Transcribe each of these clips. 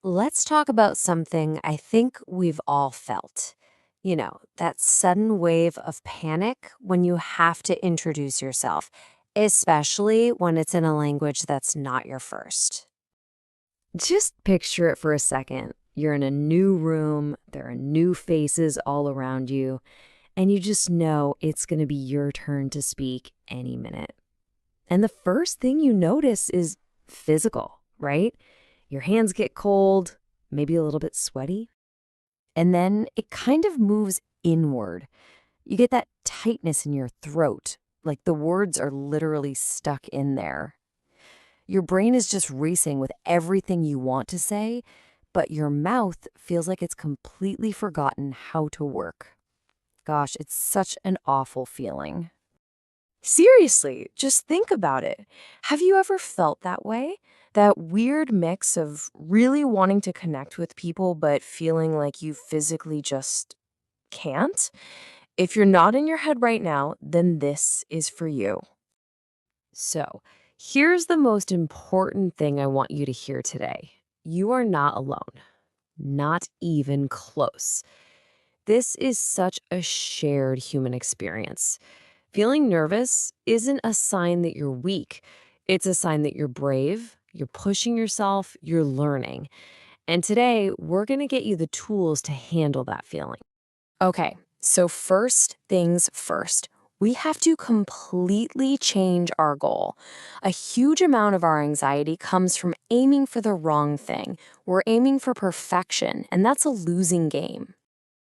Let's talk about something I think we've all felt. That sudden wave of panic when you have to introduce yourself, especially when it's in a language that's not your first. Just picture it for a second. You're in a new room, there are new faces all around you, and you just know it's going to be your turn to speak any minute. And the first thing you notice is physical, right? Your hands get cold, maybe a little bit sweaty, and then it kind of moves inward. You get that tightness in your throat, like the words are literally stuck in there. Your brain is just racing with everything you want to say, but your mouth feels like it's completely forgotten how to work. Gosh, it's such an awful feeling. Seriously, just think about it. Have you ever felt that way? That weird mix of really wanting to connect with people, but feeling like you physically just can't? If you're not in your head right now, then this is for you. So, here's the most important thing I want you to hear today. You are not alone, not even close. This is such a shared human experience. Feeling nervous isn't a sign that you're weak. It's a sign that you're brave, you're pushing yourself, you're learning. And today, we're going to get you the tools to handle that feeling. Okay, so first things first. We have to completely change our goal. A huge amount of our anxiety comes from aiming for the wrong thing. We're aiming for perfection, and that's a losing game.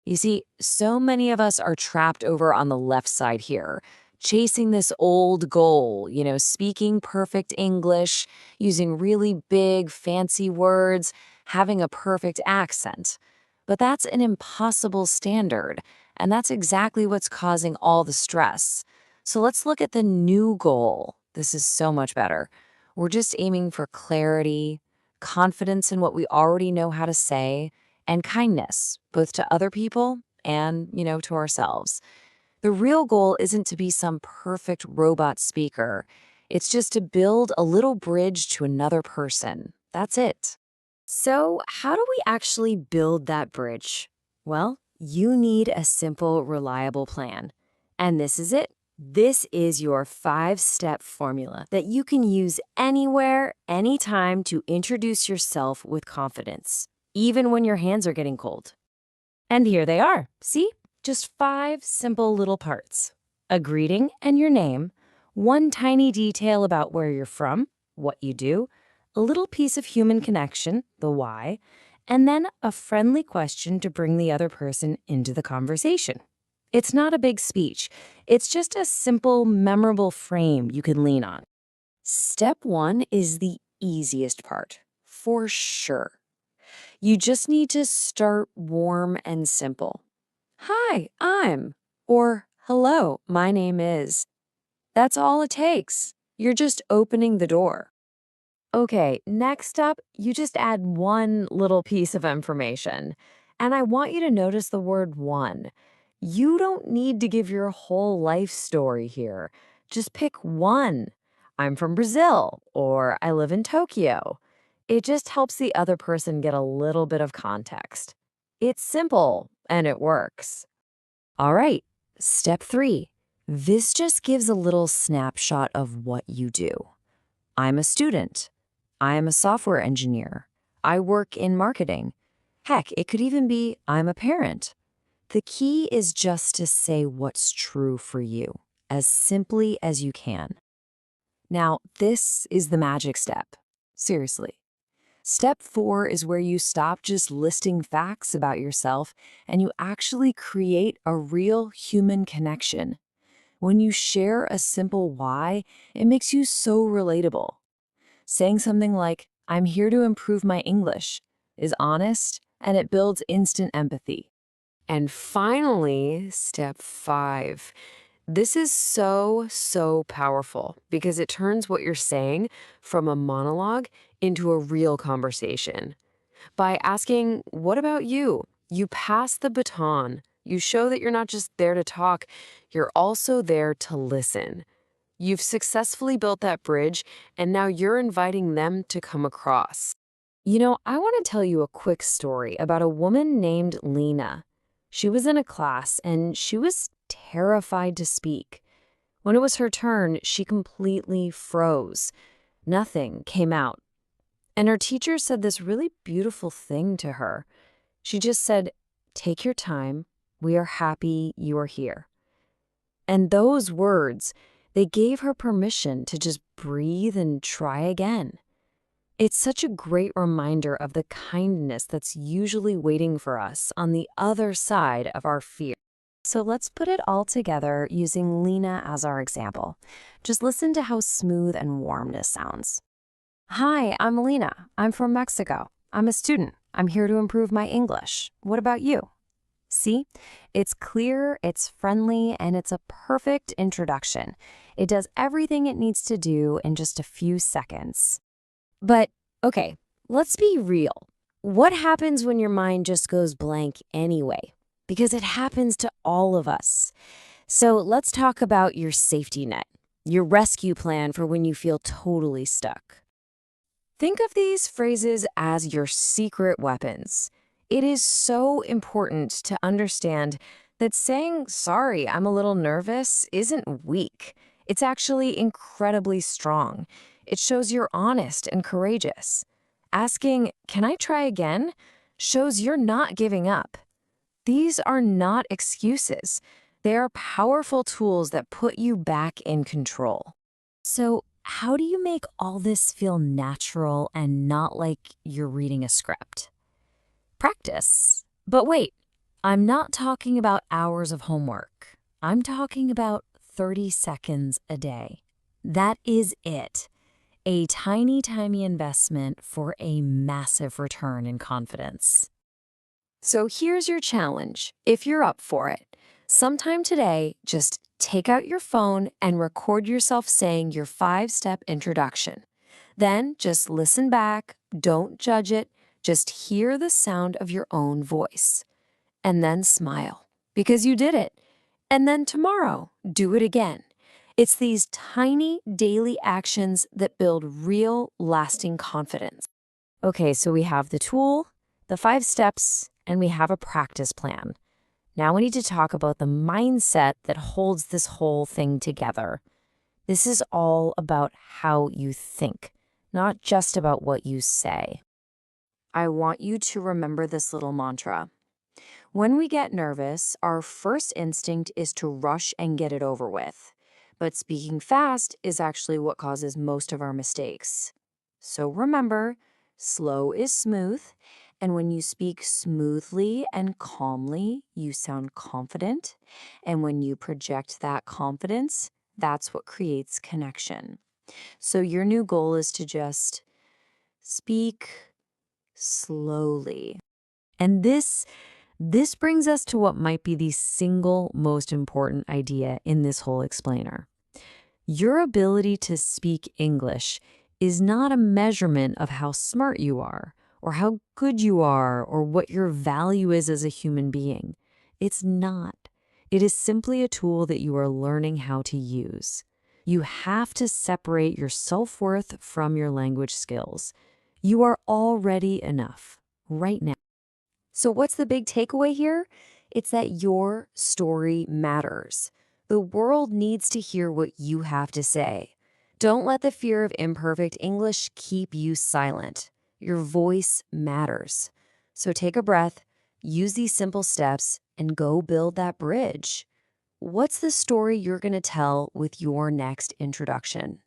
You see, so many of us are trapped over on the left side here, chasing this old goal, speaking perfect English, using really big, fancy words, having a perfect accent. But that's an impossible standard, and that's exactly what's causing all the stress. So let's look at the new goal. This is so much better. We're just aiming for clarity, confidence in what we already know how to say, and kindness, both to other people and, to ourselves. The real goal isn't to be some perfect robot speaker. It's just to build a little bridge to another person. That's it. So, how do we actually build that bridge? Well, you need a simple, reliable plan. And this is it. This is your 5-step formula that you can use anywhere, anytime to introduce yourself with confidence, even when your hands are getting cold. And here they are. See? Just 5 simple little parts. A greeting and your name, one tiny detail about where you're from, what you do, a little piece of human connection, the why, and then a friendly question to bring the other person into the conversation. It's not a big speech. It's just a simple, memorable frame you can lean on. Step 1 is the easiest part, for sure. You just need to start warm and simple. Hi, or hello, my name is. That's all it takes. You're just opening the door. Okay, next up, you just add one little piece of information. And I want you to notice the word one. You don't need to give your whole life story here. Just pick one. I'm from Brazil, or I live in Tokyo. It just helps the other person get a little bit of context. It's simple, and it works. All right, step 3. This just gives a little snapshot of what you do. I'm a student. I am a software engineer. I work in marketing. Heck, it could even be I'm a parent. The key is just to say what's true for you, as simply as you can. Now, this is the magic step. Seriously. Step 4 is where you stop just listing facts about yourself and you actually create a real human connection. When you share a simple why, it makes you so relatable. Saying something like, I'm here to improve my English, is honest and it builds instant empathy. And finally, step 5. This is so powerful because it turns what you're saying from a monologue into a real conversation. By asking, what about you? You pass the baton. You show that you're not just there to talk, you're also there to listen. You've successfully built that bridge, and now you're inviting them to come across. I want to tell you a quick story about a woman named Lena. She was in a class and she was terrified to speak. When it was her turn, she completely froze. Nothing came out. And her teacher said this really beautiful thing to her. She just said, "Take your time. We are happy you are here." And those words, they gave her permission to just breathe and try again. It's such a great reminder of the kindness that's usually waiting for us on the other side of our fear. So let's put it all together using Lena as our example. Just listen to how smooth and warm this sounds. "Hi, I'm Lena. I'm from Mexico. I'm a student. I'm here to improve my English. What about you?" See? It's clear, it's friendly, and it's a perfect introduction. It does everything it needs to do in just a few seconds. But, okay, let's be real. What happens when your mind just goes blank anyway? Because it happens to all of us. So let's talk about your safety net, your rescue plan for when you feel totally stuck. Think of these phrases as your secret weapons. It is so important to understand that saying, "Sorry, I'm a little nervous," isn't weak. It's actually incredibly strong. It shows you're honest and courageous. Asking, "Can I try again?" shows you're not giving up. These are not excuses. They are powerful tools that put you back in control. So, how do you make all this feel natural and not like you're reading a script? Practice. But wait, I'm not talking about hours of homework. I'm talking about 30 seconds a day. That is it. A tiny, tiny investment for a massive return in confidence. So here's your challenge, if you're up for it. Sometime today, just take out your phone and record yourself saying your 5-step introduction. Then just listen back, don't judge it, just hear the sound of your own voice. And then smile, because you did it. And then tomorrow, do it again. It's these tiny daily actions that build real, lasting confidence. Okay, so we have the tool, the 5 steps, and we have a practice plan. Now we need to talk about the mindset that holds this whole thing together. This is all about how you think, not just about what you say. I want you to remember this little mantra. When we get nervous, our first instinct is to rush and get it over with. But speaking fast is actually what causes most of our mistakes. So remember, slow is smooth, and when you speak smoothly and calmly, you sound confident. And when you project that confidence, that's what creates connection. So your new goal is to just speak slowly. And this brings us to what might be the single most important idea in this whole explainer. Your ability to speak English is not a measurement of how smart you are, or how good you are, or what your value is as a human being. It's not. It is simply a tool that you are learning how to use. You have to separate your self-worth from your language skills. You are already enough, right now. So what's the big takeaway here? It's that your story matters. The world needs to hear what you have to say. Don't let the fear of imperfect English keep you silent. Your voice matters. So take a breath, use these simple steps, and go build that bridge. What's the story you're going to tell with your next introduction?